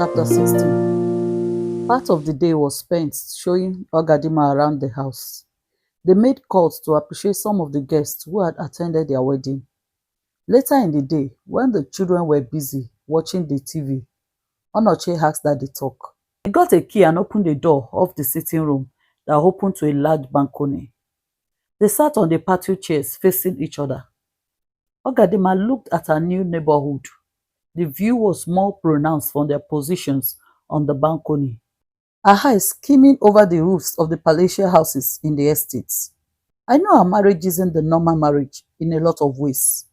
Chapter 16. Part of the day was spent showing Ogadima around the house. They made calls to appreciate some of the guests who had attended their wedding. Later in the day, when the children were busy watching the TV, Onochie asked that they talk. He got a key and opened the door of the sitting room that opened to a large balcony. They sat on the patio chairs facing each other. Ogadima looked at her new neighborhood. The view was more pronounced from their positions on the balcony. Her eyes skimming over the roofs of the palatial houses in the estates. I know our marriage isn't the normal marriage in a lot of ways,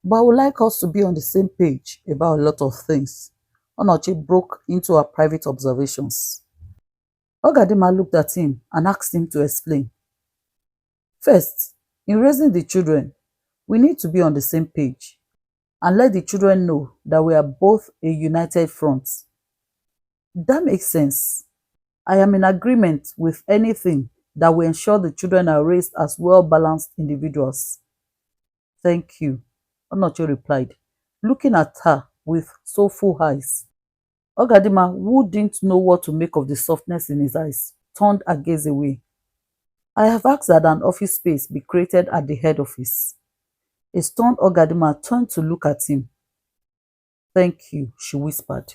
but I would like us to be on the same page about a lot of things. Onochie broke into her private observations. Ogadima looked at him and asked him to explain. First, in raising the children, we need to be on the same page and let the children know that we are both a united front. That makes sense. I am in agreement with anything that will ensure the children are raised as well-balanced individuals. Thank you, Onochie replied, looking at her with soulful eyes. Ogadima, who didn't know what to make of the softness in his eyes, turned her gaze away. I have asked that an office space be created at the head office. A stunned Ogadima turned to look at him. Thank you, she whispered.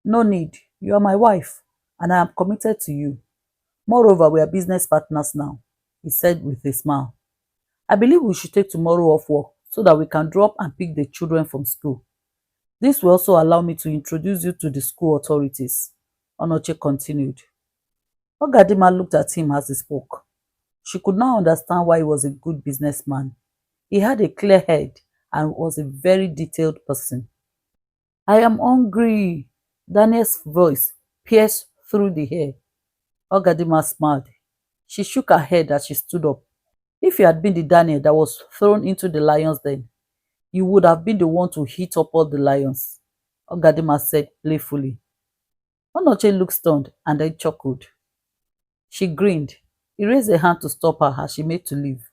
No need. You are my wife, and I am committed to you. Moreover, we are business partners now, he said with a smile. I believe we should take tomorrow off work so that we can drop and pick the children from school. This will also allow me to introduce you to the school authorities, Onochie continued. Ogadima looked at him as he spoke. She could now understand why he was a good businessman. He had a clear head and was a very detailed person. I am hungry. Daniel's voice pierced through the air. Ogadima smiled. She shook her head as she stood up. If you had been the Daniel that was thrown into the lion's den, you would have been the one to hit up all the lions, Ogadima said playfully. Onochie looked stunned and then chuckled. She grinned. He raised a hand to stop her as she made to leave.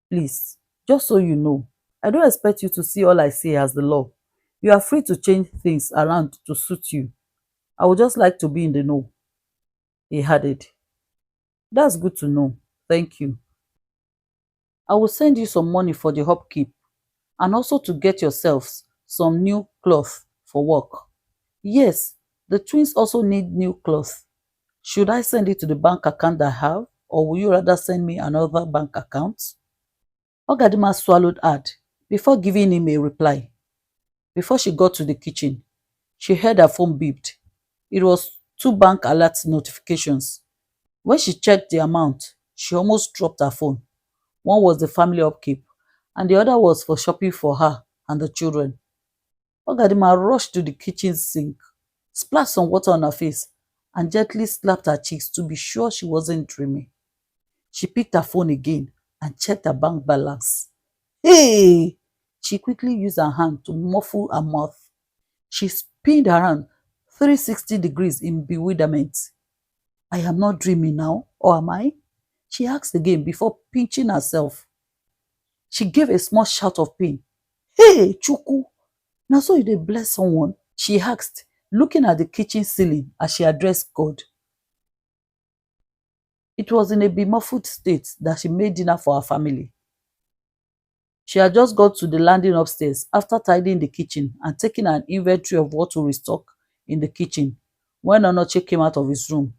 Please, just so you know, I don't expect you to see all I say as the law. You are free to change things around to suit you. I would just like to be in the know, he added. That's good to know. Thank you. I will send you some money for the upkeep and also to get yourselves some new cloth for work. Yes, the twins also need new cloth. Should I send it to the bank account I have, or will you rather send me another bank account? Ogadima swallowed hard before giving him a reply. Before she got to the kitchen, she heard her phone beeped. It was 2 bank alert notifications. When she checked the amount, she almost dropped her phone. One was the family upkeep, and the other was for shopping for her and the children. Ogadima rushed to the kitchen sink, splashed some water on her face, and gently slapped her cheeks to be sure she wasn't dreaming. She picked her phone again and checked her bank balance. Hey! She quickly used her hand to muffle her mouth. She spun around 360 degrees in bewilderment. I am not dreaming now, or am I? She asked again before pinching herself. She gave a small shout of pain. Hey, Chuku! Now so you dey bless someone? She asked, looking at the kitchen ceiling as she addressed God. It was in a bemuffled state that she made dinner for her family. She had just got to the landing upstairs after tidying the kitchen and taking an inventory of what to restock in the kitchen when Onochie came out of his room.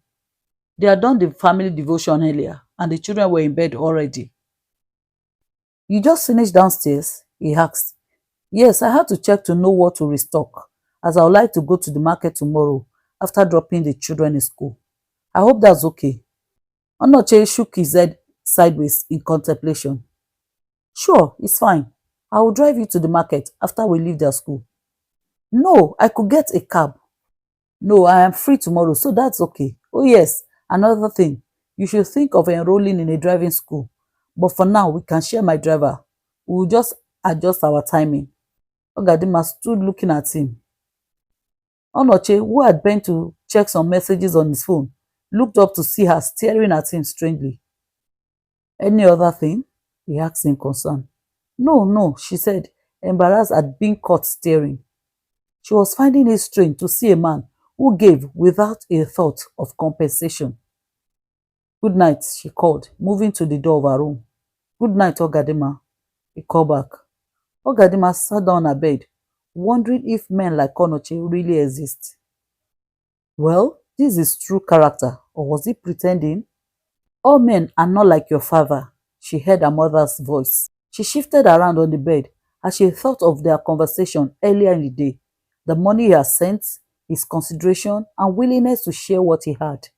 They had done the family devotion earlier and the children were in bed already. You just finished downstairs? He asked. Yes, I had to check to know what to restock, as I would like to go to the market tomorrow after dropping the children in school. I hope that's okay. Onochie shook his head sideways in contemplation. Sure, it's fine. I will drive you to the market after we leave their school. No, I could get a cab. No, I am free tomorrow, so that's okay. Oh yes, another thing. You should think of enrolling in a driving school. But for now, we can share my driver. We will just adjust our timing. Ogadima stood looking at him. Onochie, who had bent to check some messages on his phone, looked up to see her staring at him strangely. Any other thing? He asked in concern. No, she said, embarrassed at being caught staring. She was finding it strange to see a man who gave without a thought of compensation. Good night, she called, moving to the door of her room. Good night, Ogadima, he called back. Ogadima sat down on her bed, wondering if men like Onochie really exist. Well, this is true character, or was he pretending? All men are not like your father, she heard her mother's voice. She shifted around on the bed as she thought of their conversation earlier in the day, the money he had sent, his consideration, and willingness to share what he had.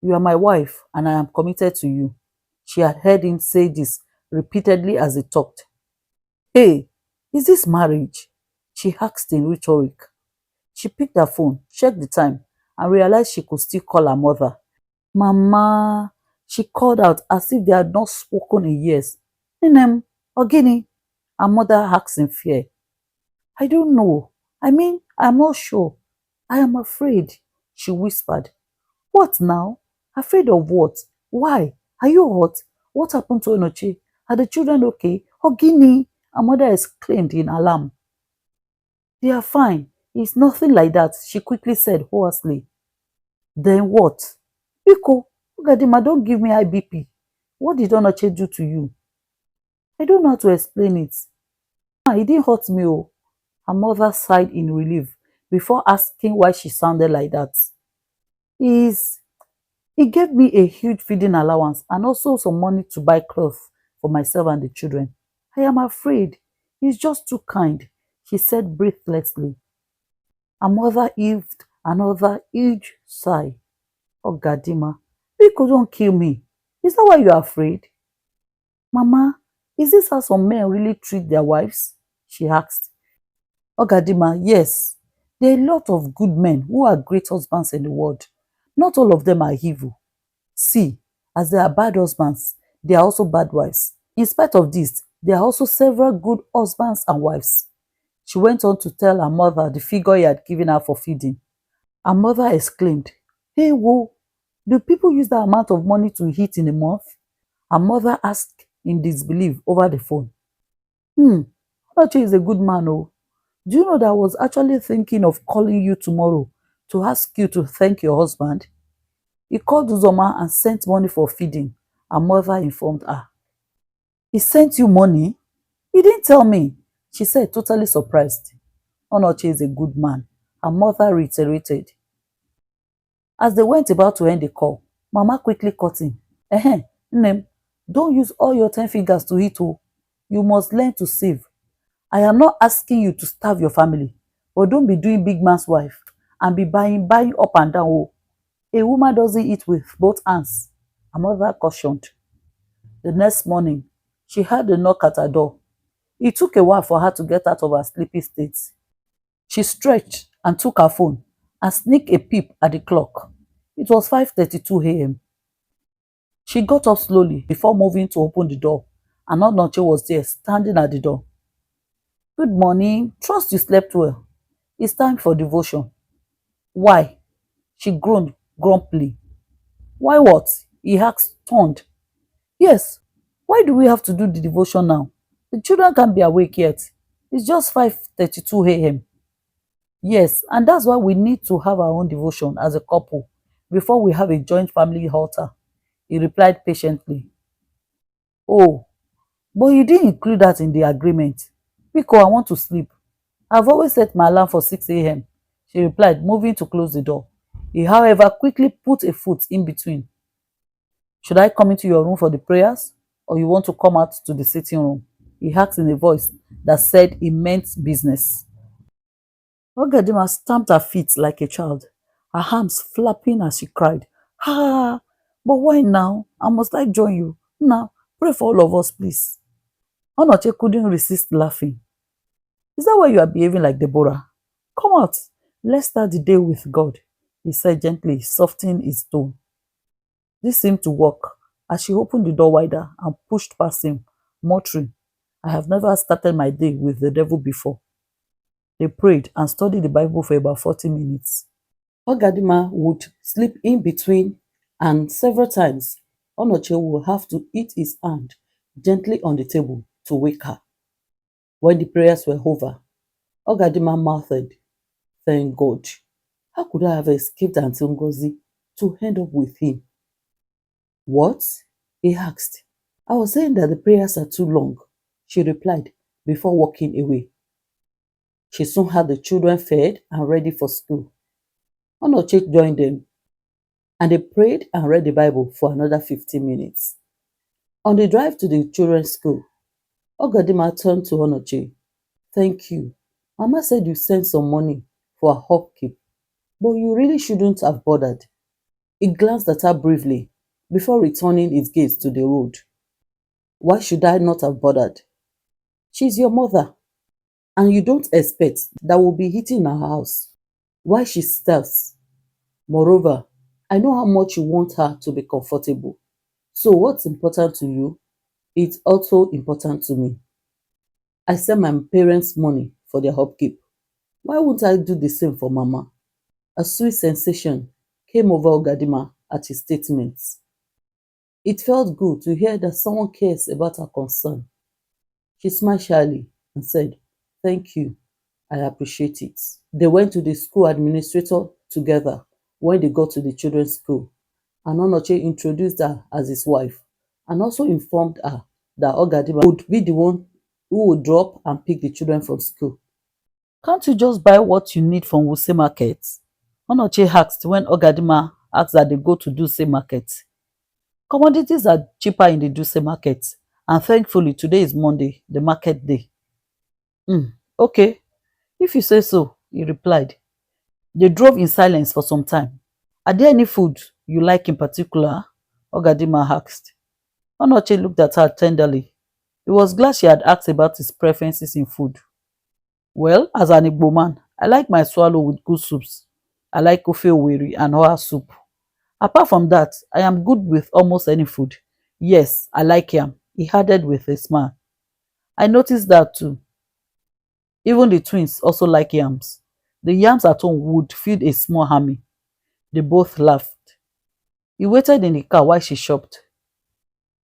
You are my wife, and I am committed to you. She had heard him say this repeatedly as they talked. Hey, is this marriage? She asked in rhetoric. She picked her phone, checked the time, and realized she could still call her mother. Mama, she called out as if they had not spoken in years. Ninem, Ogini, her mother asked in fear. I don't know. I mean, I'm not sure. I am afraid, she whispered. What now? Afraid of what? Why? Are you hot? What happened to Onochie? Are the children okay? Ogini, her mother exclaimed in alarm. They are fine. It's nothing like that, she quickly said hoarsely. Then what? Biko, Ogadima, don't give me high BP. What did Onoche do to you? I don't know how to explain it. Ah, it didn't hurt me, oh. Her mother sighed in relief before asking why she sounded like that. Is He gave me a huge feeding allowance and also some money to buy clothes for myself and the children. I am afraid. He's just too kind, she said breathlessly. Her mother heaved another huge sigh. Ogadima, you couldn't kill me. Is that why you're afraid? Mama, is this how some men really treat their wives? She asked. Ogadima, yes. There are a lot of good men who are great husbands in the world. Not all of them are evil. See, as they are bad husbands, they are also bad wives. In spite of this, there are also several good husbands and wives. She went on to tell her mother the figure he had given her for feeding. Her mother exclaimed, Hey, whoa, do people use that amount of money to eat in a month? Her mother asked in disbelief over the phone. Onochie is a good man, oh. Do you know that I was actually thinking of calling you tomorrow to ask you to thank your husband? He called Uzoma and sent money for feeding. Her mother informed her. He sent you money? He didn't tell me, she said, totally surprised. Onochie is a good man, her mother reiterated. As they went about to end the call, Mama quickly cut in. Nnem, don't use all your 10 fingers to eat, oh. You must learn to save. I am not asking you to starve your family, but don't be doing big man's wife and be buying up and down, oh. A woman doesn't eat with both hands, her mother cautioned. The next morning, she heard a knock at her door. It took a while for her to get out of her sleepy state. She stretched and took her phone and sneaked a peep at the clock. It was 5:32 a.m. She got up slowly before moving to open the door, and Onochie was there standing at the door. Good morning. Trust you slept well. It's time for devotion. Why? She groaned grumpily. Why what? He asked, stunned. Yes, why do we have to do the devotion now? The children can't be awake yet. It's just 5:32 a.m. Yes, and that's why we need to have our own devotion as a couple before we have a joint family altar, he replied patiently. Oh, but you didn't include that in the agreement. Because I want to sleep. I've always set my alarm for 6 a.m., she replied, moving to close the door. He, however, quickly put a foot in between. Should I come into your room for the prayers, or you want to come out to the sitting room? He asked in a voice that said he meant business. Ogadima stamped her feet like a child, her arms flapping as she cried, Ah, but why now? And must I join you? Now, pray for all of us, please. Onochie couldn't resist laughing. Is that why you are behaving like Deborah? Come out. Let's start the day with God, he said gently, softening his tone. This seemed to work as she opened the door wider and pushed past him, muttering, I have never started my day with the devil before. They prayed and studied the Bible for about 40 minutes. Ogadima would sleep in between, and several times Onochie would have to hit his hand gently on the table to wake her. When the prayers were over, Ogadima mouthed, "Thank God. How could I have escaped Auntie Ngozi to end up with him?" "What?" he asked. "I was saying that the prayers are too long," she replied before walking away. She soon had the children fed and ready for school. Onochie joined them, and they prayed and read the Bible for another 15 minutes. On the drive to the children's school, Ogadima turned to Onochie. "Thank you. Mama said you sent some money for her upkeep, but you really shouldn't have bothered." He glanced at her briefly before returning his gaze to the road. "Why should I not have bothered? She's your mother, and you don't expect that we'll be eating in her house while she starves. Moreover, I know how much you want her to be comfortable. So what's important to you is also important to me. I send my parents money for their upkeep. Why won't I do the same for Mama?" A sweet sensation came over Ogadima at his statements. It felt good to hear that someone cares about her concern. She smiled shyly and said, "Thank you. I appreciate it." They went to the school administrator together when they got to the children's school, and Onochie introduced her as his wife and also informed her that Ogadima would be the one who would drop and pick the children from school. "Can't you just buy what you need from Wuse Market?" Onochie asked when Ogadima asked that they go to Duse Market. "Commodities are cheaper in the Duse Market, and thankfully today is Monday, the market day." Okay, if you say so," he replied. They drove in silence for some time. "Are there any food you like in particular?" Ogadima asked. Onochie looked at her tenderly. He was glad she had asked about his preferences in food. "Well, as an Igbo man, I like my swallow with good soups. I like ofe oweri and oha soup. Apart from that, I am good with almost any food. Yes, I like yam," he added with a smile. "I noticed that too. Even the twins also like yams. The yams at home would feed a small army." They both laughed. He waited in the car while she shopped.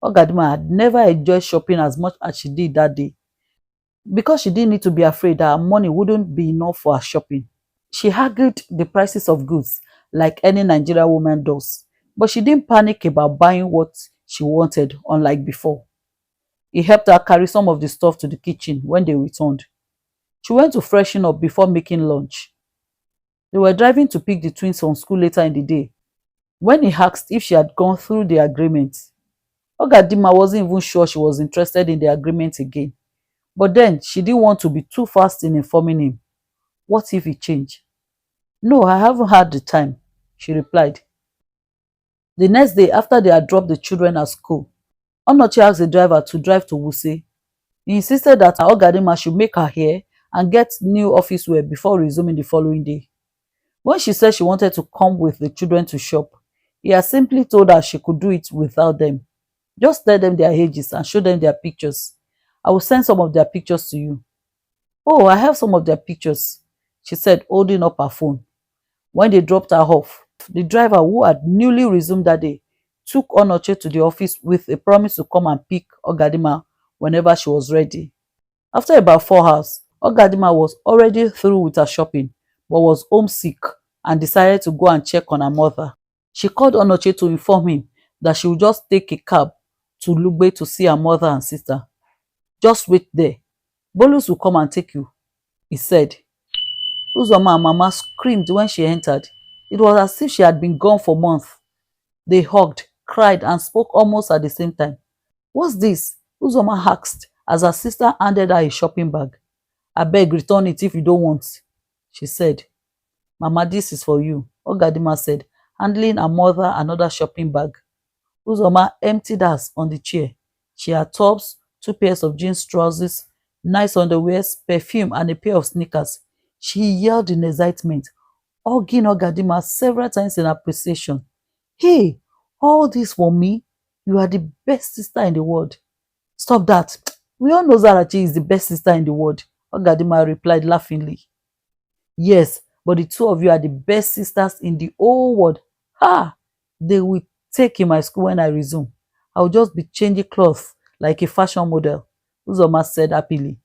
Ogadima had never enjoyed shopping as much as she did that day because she didn't need to be afraid that her money wouldn't be enough for her shopping. She argued the prices of goods like any Nigerian woman does, but she didn't panic about buying what she wanted, unlike before. He helped her carry some of the stuff to the kitchen when they returned. She went to freshen up before making lunch. They were driving to pick the twins from school later in the day when he asked if she had gone through the agreement. Ogadima wasn't even sure she was interested in the agreement again, but then she didn't want to be too fast in informing him. What if he changed? "No, I haven't had the time," she replied. The next day, after they had dropped the children at school, Onochie asked the driver to drive to Wuse. He insisted that Ogadima should make her hair and get new office wear before resuming the following day. When she said she wanted to come with the children to shop, he had simply told her she could do it without them. "Just tell them their ages and show them their pictures. I will send some of their pictures to you." "Oh, I have some of their pictures," she said, holding up her phone. When they dropped her off, the driver, who had newly resumed that day, took Onochie to the office with a promise to come and pick Ogadima whenever she was ready. After about 4 hours, Ogadima was already through with her shopping but was homesick and decided to go and check on her mother. She called Onochie to inform him that she would just take a cab to Lugbe to see her mother and sister. "Just wait there. Bolus will come and take you," he said. Uzoma and Mama screamed when she entered. It was as if she had been gone for months. They hugged, cried, and spoke almost at the same time. "What's this?" Uzoma asked as her sister handed her a shopping bag. "Abeg, return it if you don't want," she said. "Mama, this is for you," Ogadima said, handling her mother another shopping bag. Uzoma emptied hers on the chair. She had tops, 2 pairs of jeans trousers, nice underwears, perfume, and a pair of sneakers. She yelled in excitement, hugging Ogadima several times in appreciation. "Hey, all this for me? You are the best sister in the world." "Stop that. We all know Zarachi is the best sister in the world," Ogadima replied laughingly. "Yes, but the two of you are the best sisters in the whole world. Ha! They will take in my school when I resume. I will just be changing clothes like a fashion model," Uzoma said happily.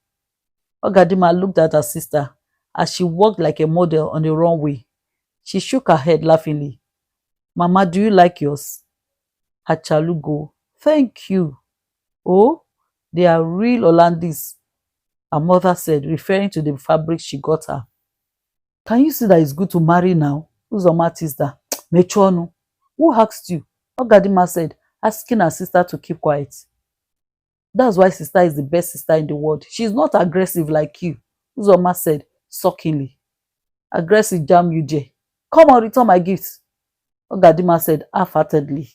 Ogadima looked at her sister as she walked like a model on the runway. She shook her head laughingly. Mama, do you like yours? Hachalugo. Thank you. Oh, they are real Hollandese, her mother said, referring to the fabric she got her. Can you see that it's good to marry now? Who's on Matista? Mechono. Who asked you? Ogadima said, asking her sister to keep quiet. That's why sister is the best sister in the world. She's not aggressive like you, Uzoma said, suckingly. Aggressive jam you, Jay. Come on, return my gifts, Ogadima said half-heartedly.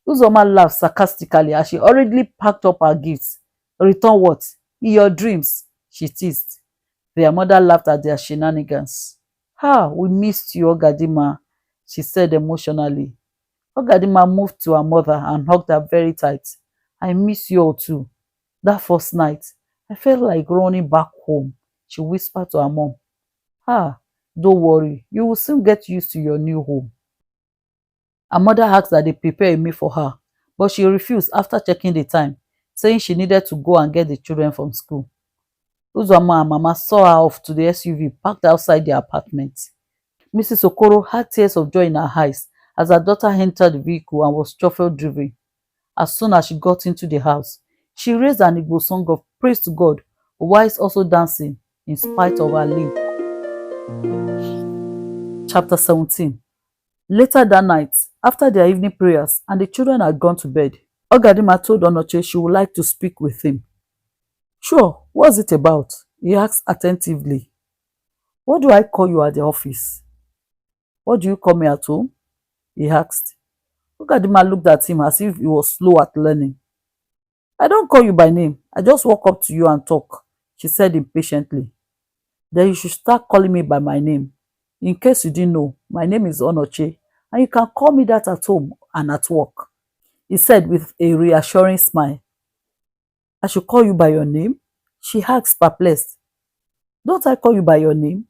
Uzoma laughed sarcastically as she hurriedly packed up her gifts. Return what? In your dreams, she teased. Their mother laughed at their shenanigans. Ah, we missed you, Ogadima, she said emotionally. Ogadima moved to her mother and hugged her very tight. I miss you all too. That first night, I felt like running back home, she whispered to her mom. Ah, don't worry, you will soon get used to your new home. Her mother asked that they prepare a meal for her, but she refused after checking the time, saying she needed to go and get the children from school. Uzoma and Mama saw her off to the SUV parked outside their apartment. Mrs. Okoro had tears of joy in her eyes as her daughter entered the vehicle and was chauffeur-driven. As soon as she got into the house, she raised an Igbo song of praise to God, while also dancing in spite of her limp. Chapter 17. Later that night, after their evening prayers and the children had gone to bed, Ogadima told Onochie she would like to speak with him. Sure, what's it about? He asked attentively. What do I call you at the office? What do you call me at home? He asked. Ogadima looked at him as if he was slow at learning. I don't call you by name. I just walk up to you and talk, she said impatiently. Then you should start calling me by my name. In case you didn't know, my name is Onochie, and you can call me that at home and at work, he said with a reassuring smile. I should call you by your name? She asked, perplexed. Don't I call you by your name?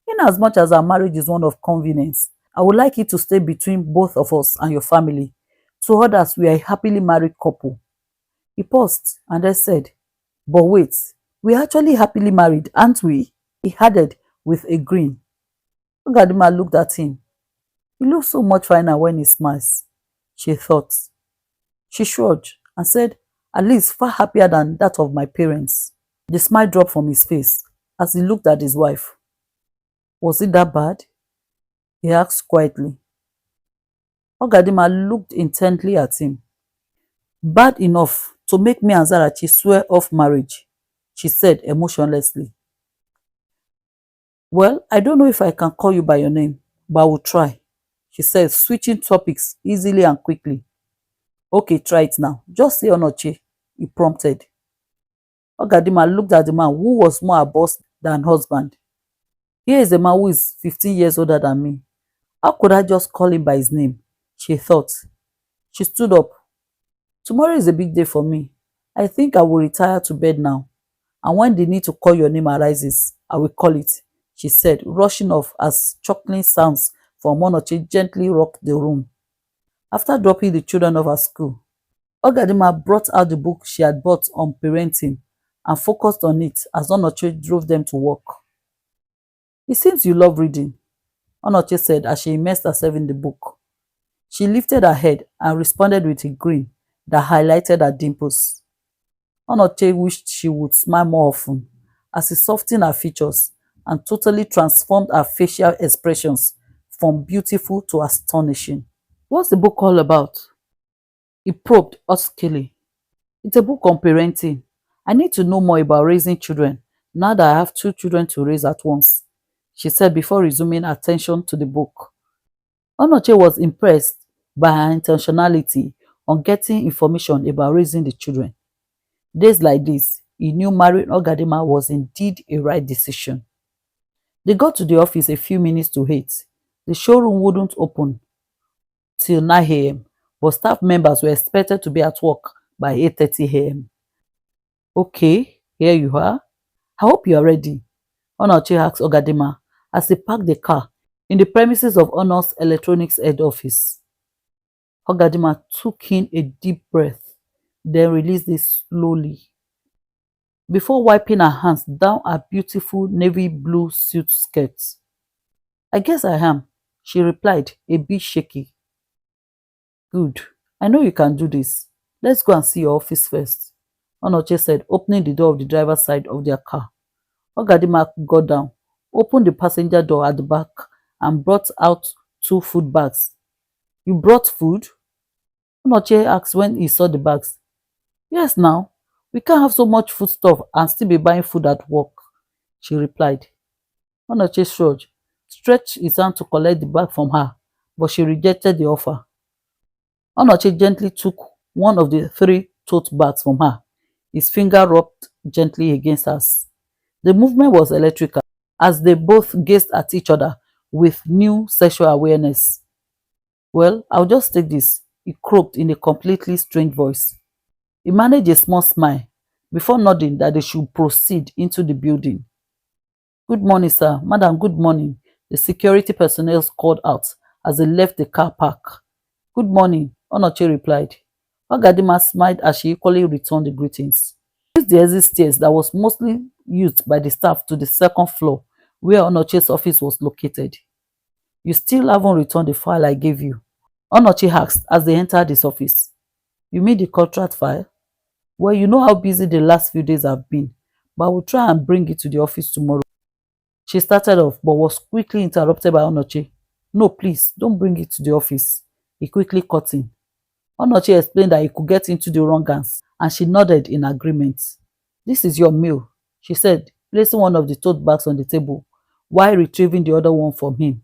Inasmuch as our marriage is one of convenience, I would like it to stay between both of us and your family. To others, we are a happily married couple. He paused and then said, but wait, we're actually happily married, aren't we? He added with a grin. Ogadima looked at him. He looks so much finer when he smiles, she thought. She shrugged and said, at least far happier than that of my parents. The smile dropped from his face as he looked at his wife. Was it that bad? He asked quietly. Ogadima looked intently at him. Bad enough to make me and Zarachi swear off marriage, she said emotionlessly. Well, I don't know if I can call you by your name, but I will try, she said, switching topics easily and quickly. Okay, try it now. Just say Onochie, he prompted. Ogadima looked at the man who was more a boss than husband. Here is a man who is 15 years older than me. How could I just call him by his name? She thought. She stood up. Tomorrow is a big day for me. I think I will retire to bed now. And when the need to call your name arises, I will call it, she said, rushing off as chuckling sounds from Onochie gently rocked the room. After dropping the children off at school, Ogadima brought out the book she had bought on parenting and focused on it as Onochie drove them to work. It seems you love reading, Onochie said as she immersed herself in the book. She lifted her head and responded with a grin that highlighted her dimples. Onochie wished she would smile more often as he softened her features and totally transformed her facial expressions from beautiful to astonishing. What's the book all about? He probed huskily. It's a book on parenting. I need to know more about raising children now that I have 2 children to raise at once, she said before resuming attention to the book. Onochie was impressed by her intentionality on getting information about raising the children. Days like this, he knew marrying Ogadima was indeed a right decision. They got to the office a few minutes to 8. The showroom wouldn't open till 9 a.m., but staff members were expected to be at work by 8:30 a.m. Okay, here you are. I hope you are ready, Onochie asked Ogadima as they parked the car in the premises of Honor's electronics head office. Ogadima took in a deep breath, then released it slowly. before wiping her hands down her beautiful navy blue suit skirt. I guess I am, she replied, a bit shaky. Good. I know you can do this. Let's go and see your office first, Onochie said, opening the door of the driver's side of their car. Ogadima got down, opened the passenger door at the back, and brought out 2 food bags. You brought food? Onochie asked when he saw the bags. Yes, now. We can't have so much food stuff and still be buying food at work, she replied. Onochie shrugged, stretched his hand to collect the bag from her, but she rejected the offer. Onochie gently took one of the 3 tote bags from her. His finger rubbed gently against hers. The movement was electrical as they both gazed at each other with new sexual awareness. Well, I'll just take this, he croaked in a completely strange voice. He managed a small smile before nodding that they should proceed into the building. Good morning, sir. Madam, good morning, the security personnel called out as they left the car park. Good morning, Onochie replied. Ogadima smiled as she equally returned the greetings. She used the exit stairs that was mostly used by the staff to the second floor where Onochie's office was located. You still haven't returned the file I gave you, Onochie asked as they entered his office. You mean the contract file? Well, you know how busy the last few days have been, but I will try and bring it to the office tomorrow. She started off, but was quickly interrupted by Onochie. No, please, don't bring it to the office. He quickly cut in. Onochie explained that he could get into the wrong hands, and she nodded in agreement. This is your meal, she said, placing one of the tote bags on the table, while retrieving the other one from him.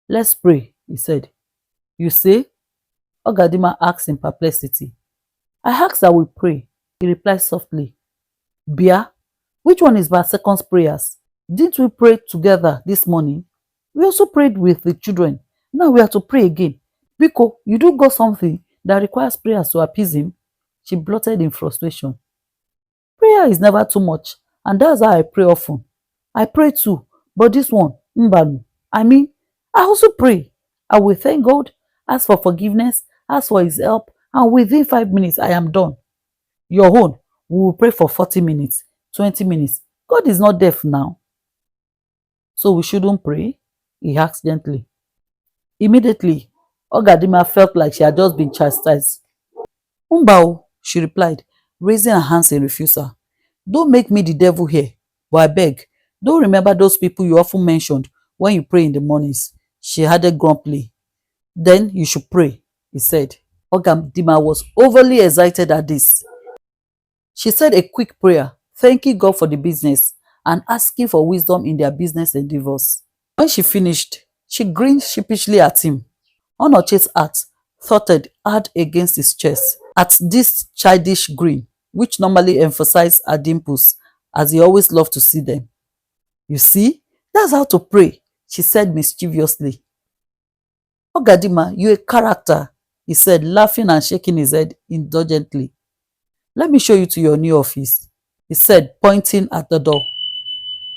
Let's pray, he said. You say? Ogadima asked in perplexity. I asked that we pray, he replied softly. Bia, which one is Basekon's prayers? Didn't we pray together this morning? We also prayed with the children. Now we have to pray again. Biko, you do got something that requires prayers to appease him? She blurted in frustration. Prayer is never too much, and that's how I pray often. I pray too, but this one, Mbanu, I also pray. I will thank God, ask for forgiveness, ask for his help, and within 5 minutes I am done. Your own, we will pray for 40 minutes, 20 minutes. God is not deaf now. So we shouldn't pray? He asked gently. Immediately, Ogadima felt like she had just been chastised. Umbao, she replied, raising her hands in refusal. Don't make me the devil here, but I beg, don't remember those people you often mentioned when you pray in the mornings, she added grumpily. Then you should pray, he said. Ogadima was overly excited at this. She said a quick prayer, thanking God for the business and asking for wisdom in their business endeavors. When she finished, she grinned sheepishly at him. Onochie's heart thudded hard against his chest at this childish grin, which normally emphasized her dimples, as he always loved to see them. You see, that's how to pray, she said mischievously. Ogadima, you a character, he said, laughing and shaking his head indulgently. Let me show you to your new office, he said, pointing at the door.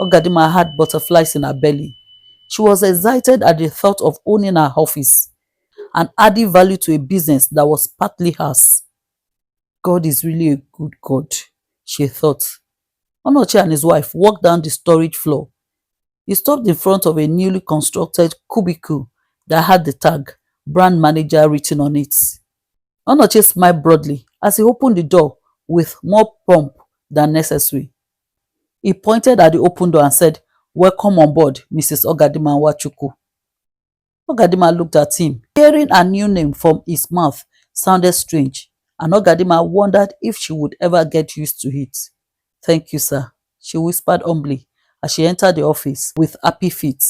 Ogadima had butterflies in her belly. She was excited at the thought of owning her office and adding value to a business that was partly hers. God is really a good God, she thought. Onochie and his wife walked down the storage floor. He stopped in front of a newly constructed cubicle that had the tag brand manager written on it. Onochie smiled broadly as he opened the door with more pomp than necessary. He pointed at the open door and said, Welcome on board, Mrs. Ogadima Nwachukwu. Ogadima looked at him. Hearing a new name from his mouth sounded strange, and Ogadima wondered if she would ever get used to it. Thank you, sir, she whispered humbly as she entered the office with happy feet.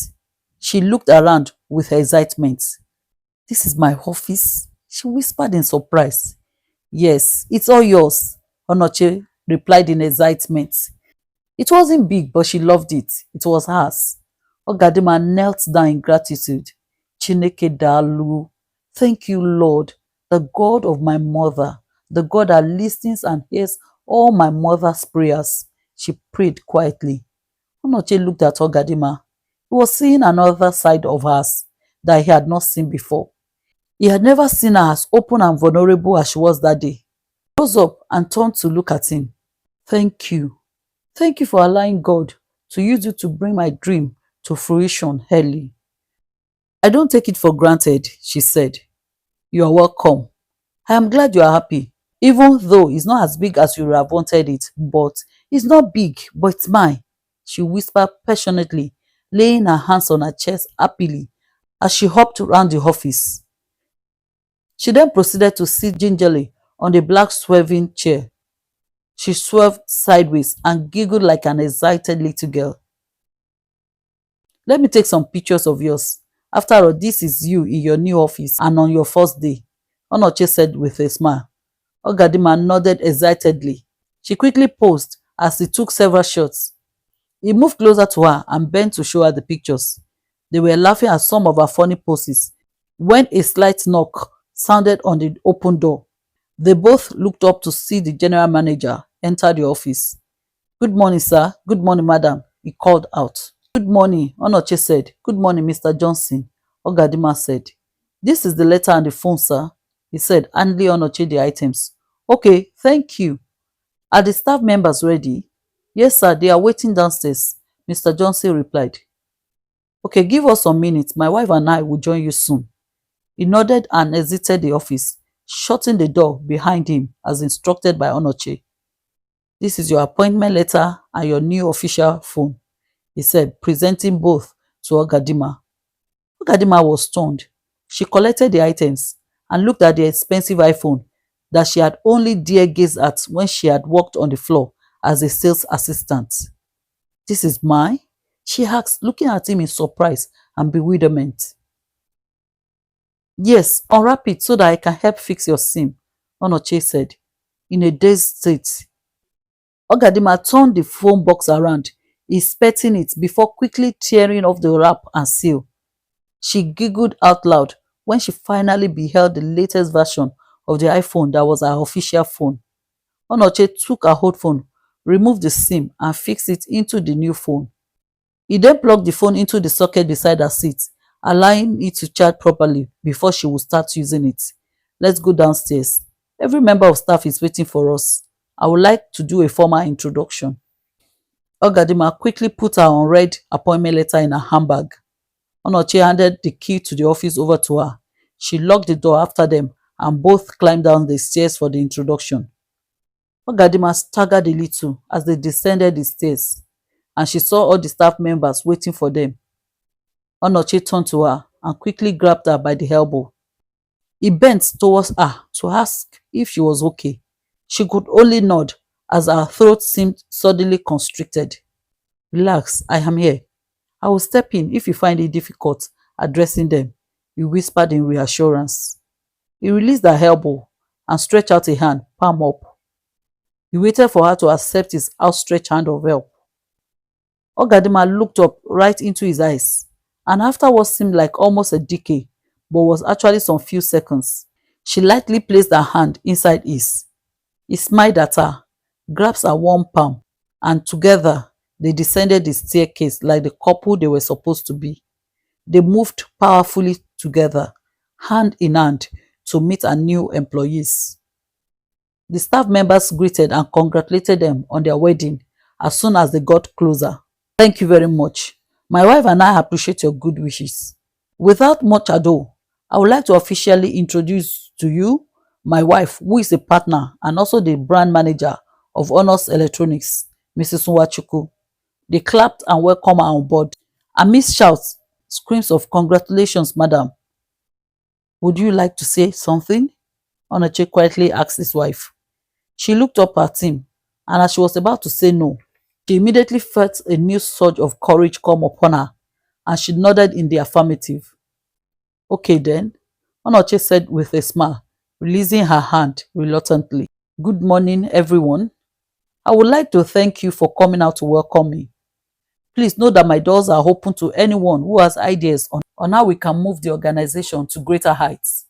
She looked around with excitement. This is my office, she whispered in surprise. Yes, it's all yours, Onochie replied in excitement. It wasn't big, but she loved it. It was hers. Ogadima knelt down in gratitude. Chineke dalu. Thank you, Lord, the God of my mother, the God that listens and hears all my mother's prayers. She prayed quietly. Onochie looked at Ogadima. He was seeing another side of hers that he had not seen before. He had never seen her as open and vulnerable as she was that day. He rose up and turned to look at him. Thank you. Thank you for allowing God to use you to bring my dream to fruition early. I don't take it for granted, she said. You are welcome. I am glad you are happy. Even though it's not as big as you would have wanted it, but it's not big, but it's mine, she whispered passionately, laying her hands on her chest happily as she hopped around the office. She then proceeded to sit gingerly on the black swerving chair. She swerved sideways and giggled like an excited little girl. Let me take some pictures of yours. After all, this is you in your new office and on your first day, Onochie said with a smile. Ogadima nodded excitedly. She quickly posed as he took several shots. He moved closer to her and bent to show her the pictures. They were laughing at some of her funny poses when a slight knock sounded on the open door. They both looked up to see the general manager enter the office. Good morning, sir. Good morning, madam, he called out. Good morning, Onochie said. Good morning, Mr. Johnson, Ogadima said. This is the letter and the phone, sir, he said, handing Onochie the items. Okay, thank you. Are the staff members ready? Yes, sir, they are waiting downstairs, Mr. Johnson replied. Okay, give us some minutes. My wife and I will join you soon. He nodded and exited the office, shutting the door behind him as instructed by Onochie. This is your appointment letter and your new official phone, he said, presenting both to Ogadima. Ogadima was stunned. She collected the items and looked at the expensive iPhone that she had only dare gaze at when she had walked on the floor as a sales assistant. This is mine? She asked, looking at him in surprise and bewilderment. Yes, unwrap it so that I can help fix your SIM, Onochie said, in a dazed state. Ogadima turned the phone box around, inspecting it before quickly tearing off the wrap and seal. She giggled out loud when she finally beheld the latest version of the iPhone that was her official phone. Onochie took her old phone, removed the SIM and fixed it into the new phone. He then plugged the phone into the socket beside her seat, allowing it to charge properly before she would start using it. Let's go downstairs. Every member of staff is waiting for us. I would like to do a formal introduction. Ogadima quickly put her unread appointment letter in her handbag. Onochie handed the key to the office over to her. She locked the door after them and both climbed down the stairs for the introduction. Ogadima staggered a little as they descended the stairs, and she saw all the staff members waiting for them. Onochie turned to her and quickly grabbed her by the elbow. He bent towards her to ask if she was okay. She could only nod as her throat seemed suddenly constricted. Relax, I am here. I will step in if you find it difficult addressing them, he whispered in reassurance. He released her elbow and stretched out a hand, palm up. He waited for her to accept his outstretched hand of help. Ogadima looked up right into his eyes, and after what seemed like almost a decade, but was actually some few seconds, she lightly placed her hand inside his. He smiled at her, grasped her warm palm, and together they descended the staircase like the couple they were supposed to be. They moved powerfully together, hand in hand, to meet our new employees. The staff members greeted and congratulated them on their wedding as soon as they got closer. Thank you very much. My wife and I appreciate your good wishes. Without much ado, I would like to officially introduce to you my wife, who is a partner and also the brand manager of Honors Electronics, Mrs. Nwachukwu. They clapped and welcomed her on board. Amidst shouts, screams of congratulations, madam. Would you like to say something? Onochie quietly asked his wife. She looked up at him, and as she was about to say no, she immediately felt a new surge of courage come upon her, and she nodded in the affirmative. Okay then, Onochie said with a smile, releasing her hand reluctantly. Good morning, everyone. I would like to thank you for coming out to welcome me. Please know that my doors are open to anyone who has ideas on how we can move the organization to greater heights.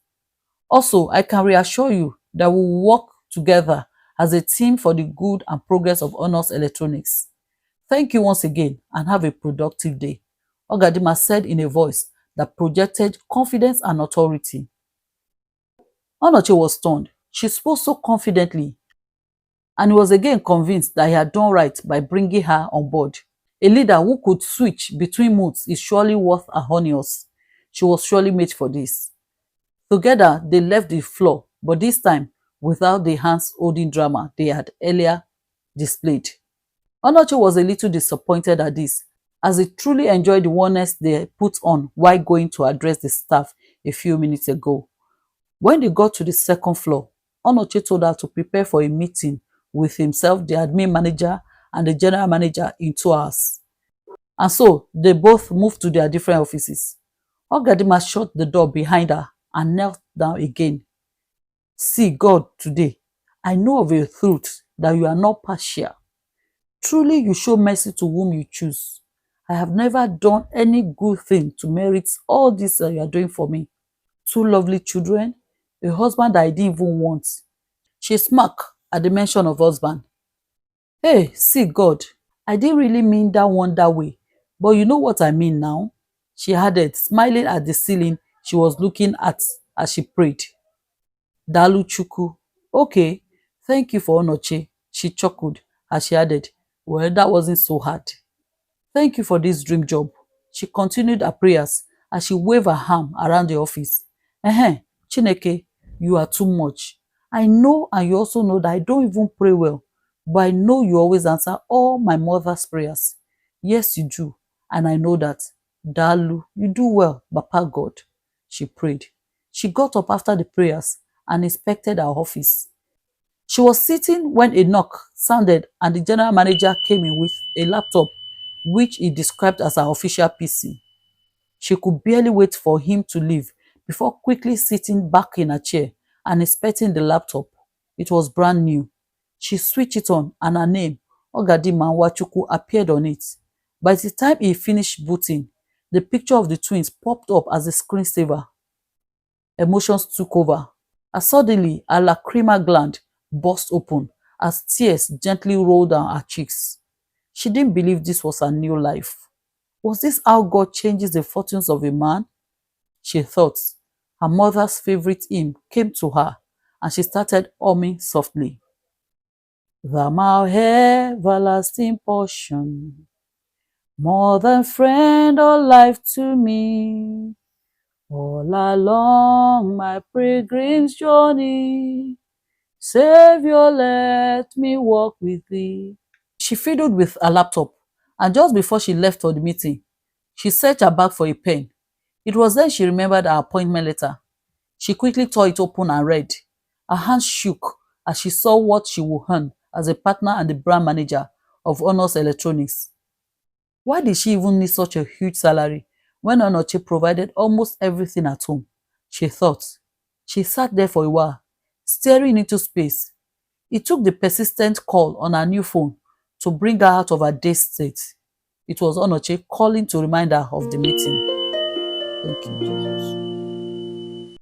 Also, I can reassure you that we will work together as a team for the good and progress of Honors Electronics. Thank you once again and have a productive day, Ogadima said in a voice that projected confidence and authority. Onochie was stunned. She spoke so confidently and he was again convinced that he had done right by bringing her on board. A leader who could switch between moods is surely worth a horse. She was surely made for this. Together, they left the floor, but this time without the hands-holding drama they had earlier displayed. Onochie was a little disappointed at this, as he truly enjoyed the oneness they put on while going to address the staff a few minutes ago. When they got to the second floor, Onochie told her to prepare for a meeting with himself, the admin manager, and the general manager in 2 hours. And so they both moved to their different offices. Ogadinma shut the door behind her and knelt down again. See, God, today, I know of a truth that you are not partial. Truly, you show mercy to whom you choose. I have never done any good thing to merit all this that you are doing for me. 2 lovely children, a husband that I didn't even want. She smirked at the mention of husband. Hey, see, God, I didn't really mean that one that way, but you know what I mean now? She added, smiling at the ceiling she was looking at as she prayed. Dalu Chuku. Okay, thank you for Onochie. She chuckled as she added, well, that wasn't so hard. Thank you for this dream job. She continued her prayers as she waved her arm around the office. Chineke, you are too much. I know, and you also know that I don't even pray well, but I know you always answer all my mother's prayers. Yes, you do, and I know that. Dalu, you do well, Papa God, she prayed. She got up after the prayers and inspected her office. She was sitting when a knock sounded and the general manager came in with a laptop which he described as her official PC. She could barely wait for him to leave before quickly sitting back in her chair and inspecting the laptop. It was brand new. She switched it on and her name, Ogadinma Nwachukwu, appeared on it. By the time he finished booting, the picture of the twins popped up as a screensaver. Emotions took over, as suddenly her lacrimal gland burst open as tears gently rolled down her cheeks. She didn't believe this was her new life. Was this how God changes the fortunes of a man? She thought. Her mother's favorite hymn came to her, and she started humming softly. Thou my everlasting portion, more than friend or life to me. All along my pilgrim's journey, Savior, let me walk with thee. She fiddled with her laptop, and just before she left for the meeting, she searched her bag for a pen. It was then she remembered her appointment letter. She quickly tore it open and read. Her hands shook as she saw what she would earn as a partner and the brand manager of Honors Electronics. Why did she even need such a huge salary when Onochie provided almost everything at home? She thought. She sat there for a while, staring into space. It took the persistent call on her new phone to bring her out of her dazed state. It was Onochie calling to remind her of the meeting. Thank you, Jesus.